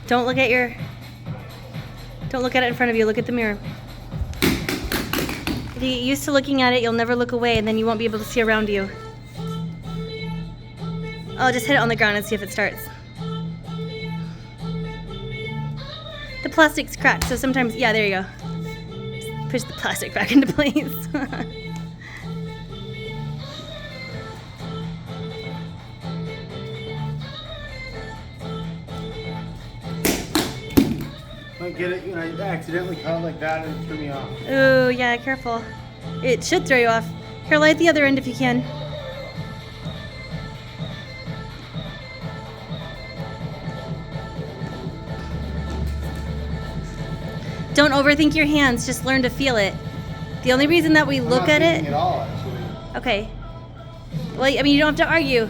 Don't look at it in front of you. Look at the mirror. If you get used to looking at it, you'll never look away, and then you won't be able to see around you. Oh, just hit it on the ground and see if it starts. The plastic's cracked, so sometimes, yeah, there you go. Just push the plastic back into place. I get it, I accidentally caught like that and it threw me off. Ooh, yeah, careful. It should throw you off. Here, light the other end if you can. Don't overthink your hands, just learn to feel it. The only reason that we look at it... at all, actually. Okay. Well, I mean, you don't have to argue.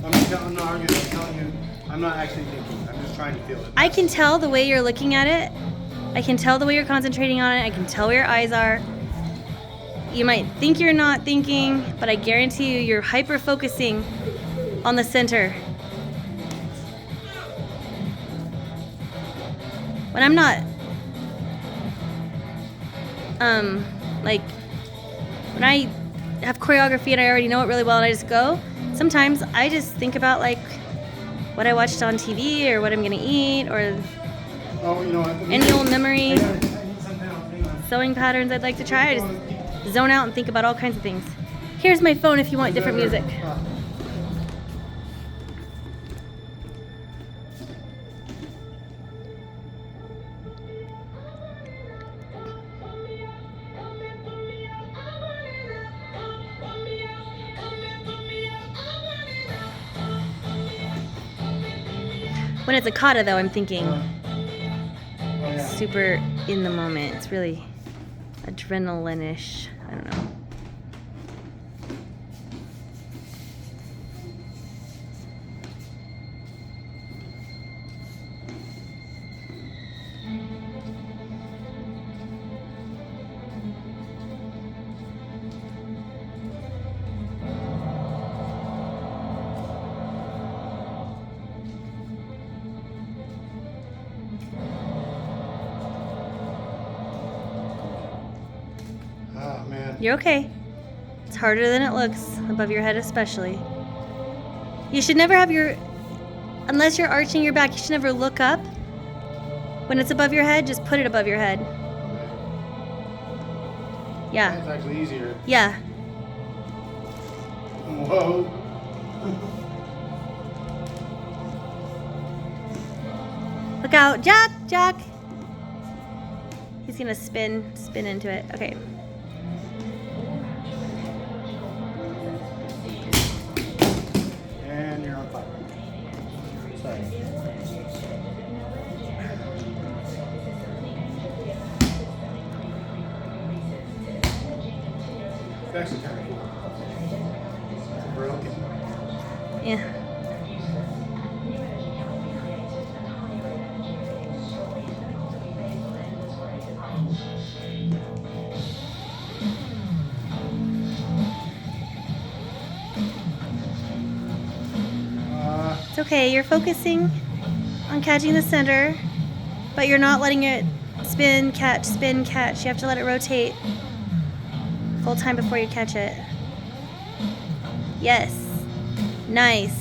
I'm not arguing, I'm telling you, I'm not actually thinking. I'm just trying to feel it. I can tell the way you're looking at it. I can tell the way you're concentrating on it. I can tell where your eyes are. You might think you're not thinking, but I guarantee you, you're hyper-focusing on the center. When I'm not... like, when I have choreography and I already know it really well and I just go, sometimes I just think about, like, what I watched on TV or what I'm gonna eat or any old memory, sewing patterns I'd like to try. I just zone out and think about all kinds of things. Here's my phone if you want different music. When it's a kata, though, I'm thinking super in the moment. It's really adrenaline-ish. I don't know. You're okay. It's harder than it looks, above your head especially. You should never have unless you're arching your back, you should never look up. When it's above your head, just put it above your head. Yeah. That's actually easier. Yeah. Whoa. Look out, Jack, Jack. He's gonna spin into it. Okay. And you're on fire. Sorry. It's actually kind of cool. It's broken. Yeah. It's okay, you're focusing on catching the center, but you're not letting it spin, catch, spin, catch. You have to let it rotate full time before you catch it. Yes. Nice.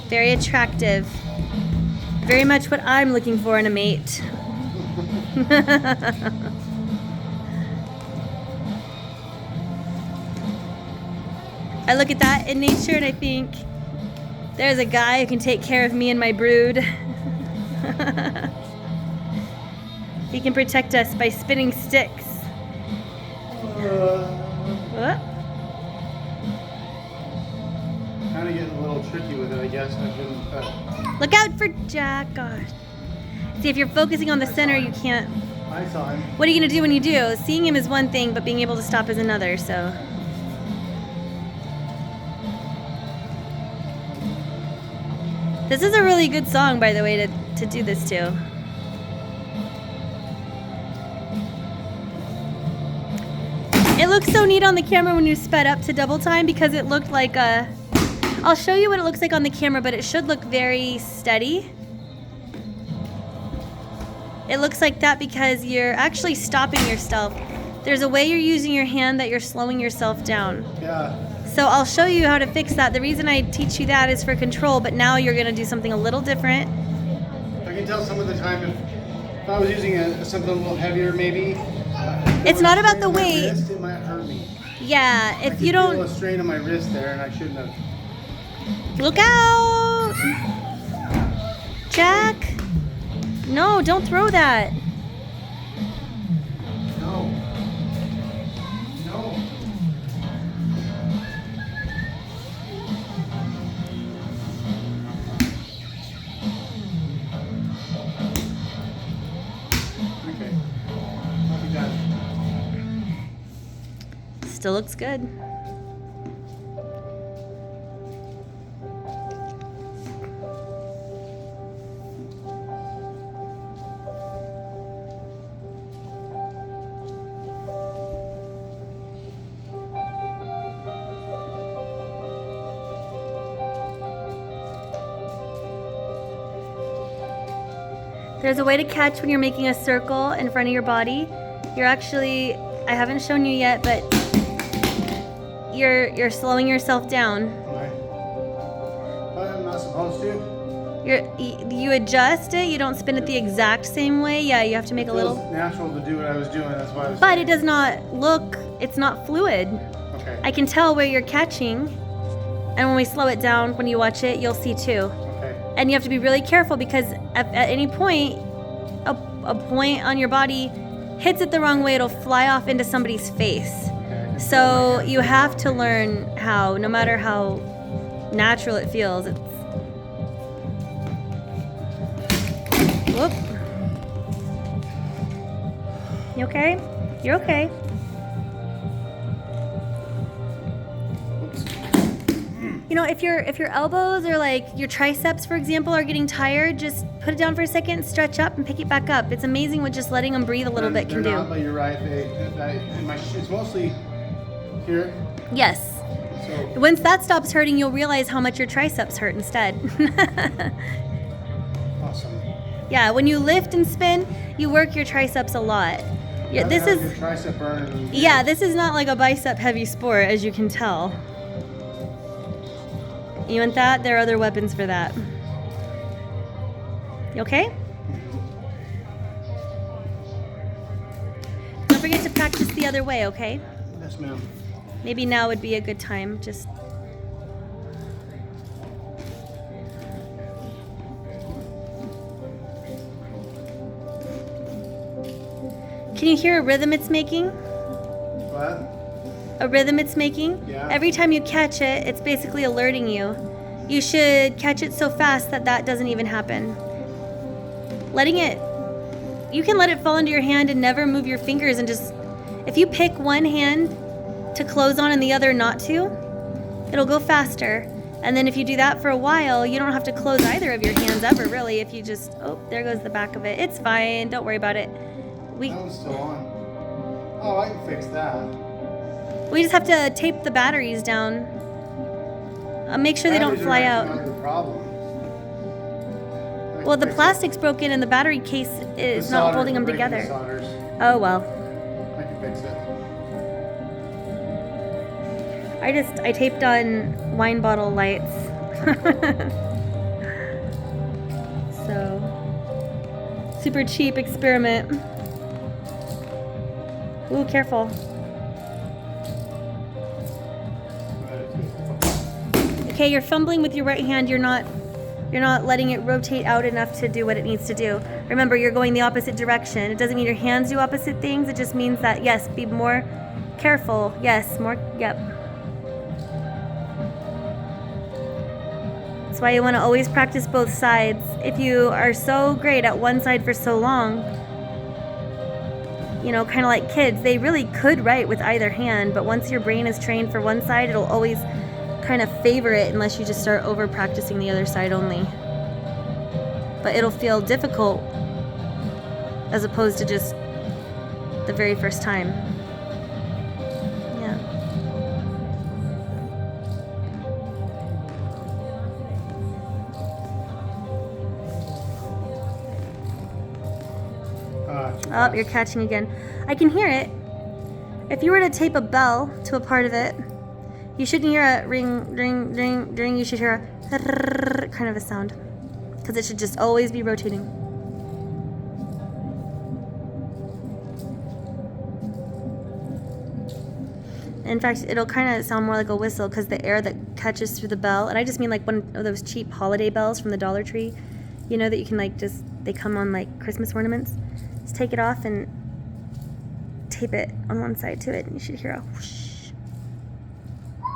Very attractive. Very much what I'm looking for in a mate. I look at that in nature and I think, there's a guy who can take care of me and my brood. He can protect us by spinning sticks. What? Kind of getting a little tricky with it, I guess. Look out for Jack. God. See, if you're focusing on the center, you can't. I saw him. What are you going to do when you do? Seeing him is one thing, but being able to stop is another, so. This is a really good song, by the way, to do this to. It looks so neat on the camera when you sped up to double time because it looked like a... I'll show you what it looks like on the camera, but it should look very steady. It looks like that because you're actually stopping yourself. There's a way you're using your hand that you're slowing yourself down. Yeah. So I'll show you how to fix that. The reason I teach you that is for control, but now you're gonna do something a little different. I can tell some of the time if I was using something a little heavier, maybe. It's not about the weight. Wrist, it might hurt me. Yeah, I if could you feel a don't, strain on my wrist there, and I shouldn't have. look out! Jack! No, don't throw that. No. No. Okay. I'll be done. Still looks good. There's a way to catch when you're making a circle in front of your body. You're actually, I haven't shown you yet, but you're slowing yourself down. I'm not supposed to. You adjust it. You don't spin it the exact same way. Yeah, you have to make a It feels little. natural to do what I was doing. That's why I was. But it does not look. It's not fluid. Okay. I can tell where you're catching, and when we slow it down, when you watch it, you'll see too. Okay. And you have to be really careful because at any point, a point on your body hits it the wrong way, it'll fly off into somebody's face. Okay. So you have to learn how, no matter how natural it feels, it's. Whoop. You okay? You're okay. Oops. You know, if your elbows or like your triceps, for example, are getting tired, just put it down for a second, stretch up, and pick it back up. It's amazing what just letting them breathe a little bit can They're do. not, but you're right. It's mostly here. Yes. So Once that stops hurting, you'll realize how much your triceps hurt instead. awesome. Yeah, when you lift and spin, you work your triceps a lot. Yeah, Rather this have is. your tricep burn. Yeah, this is not like a bicep heavy sport, as you can tell. You want that? There are other weapons for that. You okay? Don't forget to practice the other way, okay? Yes, ma'am. Maybe now would be a good time. Just. Can you hear a rhythm it's making? What? A rhythm it's making? Yeah. Every time you catch it, it's basically alerting you. You should catch it so fast that that doesn't even happen. Letting it, you can let it fall into your hand and never move your fingers and just, if you pick one hand to close on and the other not to, it'll go faster. And then if you do that for a while, you don't have to close either of your hands ever, really. If you just, oh, there goes the back of it. It's fine. Don't worry about it. That one's still on. Oh, I can fix that. We just have to tape the batteries down. Make sure they don't Batteries are fly actually out. not the problem. I Well, can the fix it. plastic's broken and the battery case is The not solder, holding them breaking the together. solders. Oh, well. I can fix it. I taped on wine bottle lights. So, super cheap experiment. Ooh, careful. Okay, you're fumbling with your right hand. You're not letting it rotate out enough to do what it needs to do. Remember, you're going the opposite direction. It doesn't mean your hands do opposite things. It just means that, yes, be more careful. Yes, more, yep. That's why you want to always practice both sides. If you are so great at one side for so long, you know, kind of like kids, they really could write with either hand, but once your brain is trained for one side, it'll always kind of favor it unless you just start over practicing the other side only. But it'll feel difficult as opposed to just the very first time. Yeah. Oh, you're catching again. I can hear it. If you were to tape a bell to a part of it, you shouldn't hear a ring, ring, ring, ring. You should hear a kind of a sound, because it should just always be rotating. In fact, it'll kind of sound more like a whistle because the air that catches through the bell, and I just mean like one of those cheap holiday bells from the Dollar Tree, you know, that you can like just, they come on like Christmas ornaments. Just take it off and tape it on one side to it, and you should hear a whoosh,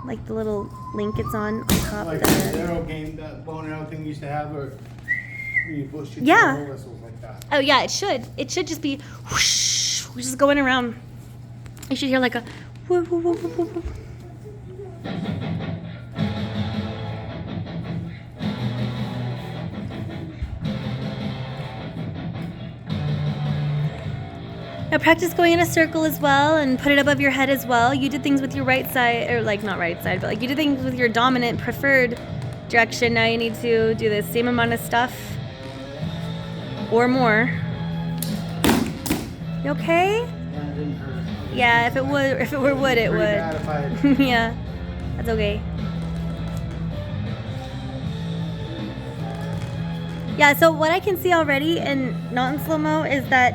like the little link it's on top. Like the arrow game, that bow and arrow thing you used to have, or you shoot Yeah. arrow whistles like that. Oh yeah, it should. It should just be whoosh, just going around. You should hear like a whoo, whoo, whoo, whoo, whoo, whoo. Now practice going in a circle as well, and put it above your head as well. You did things with your right side, or like not right side, but like you did things with your dominant preferred direction. Now you need to do the same amount of stuff or more. You okay? Yeah, it didn't hurt. Yeah, if it were wood, it Pretty would. bad if I- Yeah, that's okay. Yeah, so what I can see already, and not in slow-mo, is that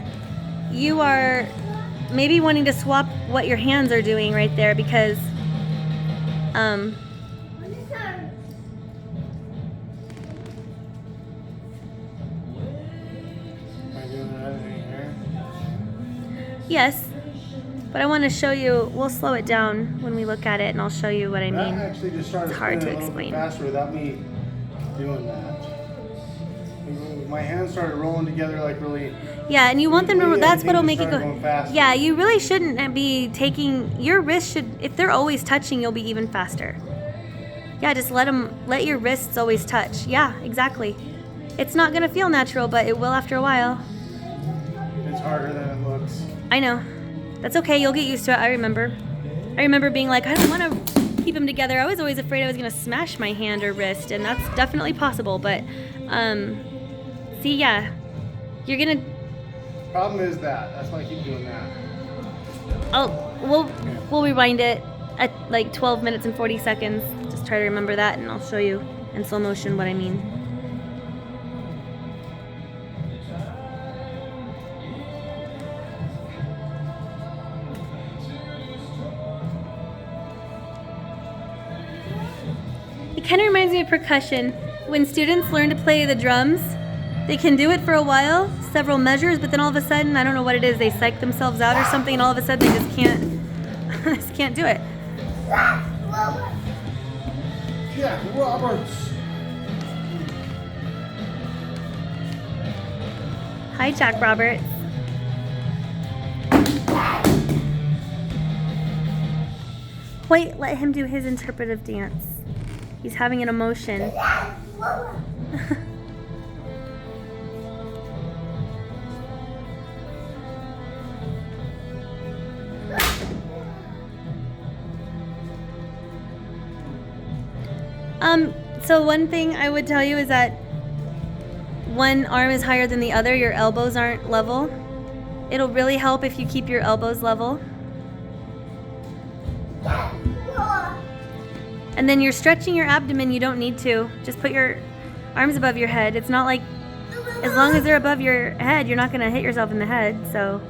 you are maybe wanting to swap what your hands are doing right there, because Am I doing that in here? yes, but I want to show you, we'll slow it down when we look at it, and I'll show you what I That mean. actually just started It's hard spinning to a little bit explain. faster without me doing that. My hands started rolling together like really. Yeah, and you want them to, Really, that's what'll everything make it just go. started going faster. Yeah, you really shouldn't be taking, your wrists should, if they're always touching, you'll be even faster. Yeah, just let your wrists always touch. Yeah, exactly. It's not gonna feel natural, but it will after a while. It's harder than it looks. I know. That's okay, you'll get used to it. I remember being like, I don't wanna keep them together. I was always afraid I was gonna smash my hand or wrist, and that's definitely possible, but, see, yeah, you're gonna, Problem is that. That's why I keep doing that. we'll rewind it at like 12 minutes and 40 seconds. Just try to remember that, and I'll show you in slow motion what I mean. It kind of reminds me of percussion. When students learn to play the drums, they can do it for a while, several measures, but then all of a sudden, I don't know what it is, they psych themselves out or something, and all of a sudden they just can't, just can't do it. Yeah, Roberts. Hi, Jack Roberts. Wait, let him do his interpretive dance. He's having an emotion. So one thing I would tell you is that one arm is higher than the other, your elbows aren't level. It'll really help if you keep your elbows level. And then you're stretching your abdomen, you don't need to. Just put your arms above your head. It's not like, as long as they're above your head, you're not gonna hit yourself in the head, so.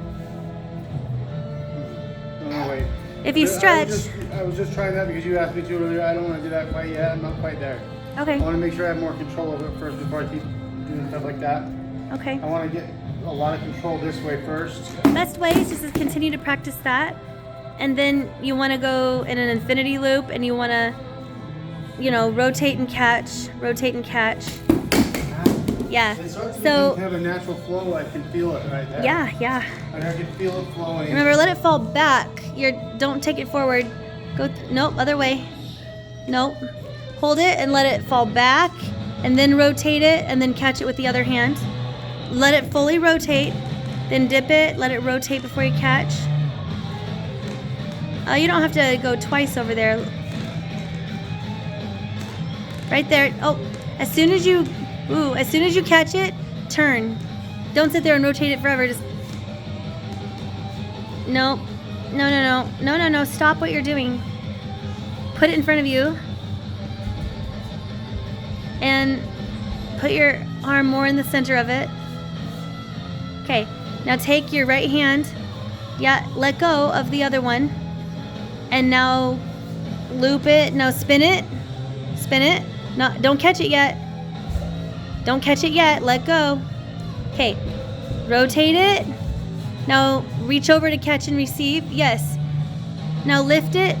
Oh, wait. If you stretch. I was just trying that because you asked me to earlier. I don't want to do that quite yet. I'm not quite there. I Okay, want to make sure I have more control of it first before I keep doing stuff like that. okay. I want to get a lot of control this way first. Best way is just to continue to practice that. And then you wanna go in an infinity loop, and you wanna, you know, rotate and catch, rotate and catch. Yeah, It starts to so, have a natural flow. I can feel it right there. yeah, yeah. And I can feel it flowing. Remember, let it fall back. Don't take it forward. Nope, other way. Nope. Hold it and let it fall back, and then rotate it, and then catch it with the other hand. Let it fully rotate, then dip it, let it rotate before you catch. You don't have to go twice over there. Right there. Oh, as soon as you catch it, turn. Don't sit there and rotate it forever. Just No. No. Stop what you're doing. Put it in front of you. And put your arm more in the center of it. Okay. Now take your right hand. Yeah, let go of the other one. And now loop it. Now spin it. Spin it. No, don't catch it yet. Don't catch it yet. Let go. Okay. Rotate it. Now reach over to catch and receive. Yes. Now lift it.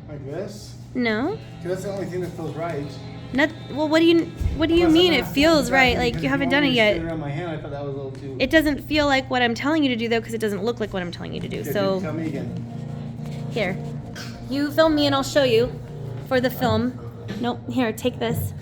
Like this? No. Because that's the only thing that feels right. Not, well, what do you mean it feels right? Like you haven't done it yet. Around my hand, I thought that was a little too. It doesn't feel like what I'm telling you to do though, because it doesn't look like what I'm telling you to do. Okay, So tell me again. here, you film me and I'll show you for the film. Nope. Here, take this.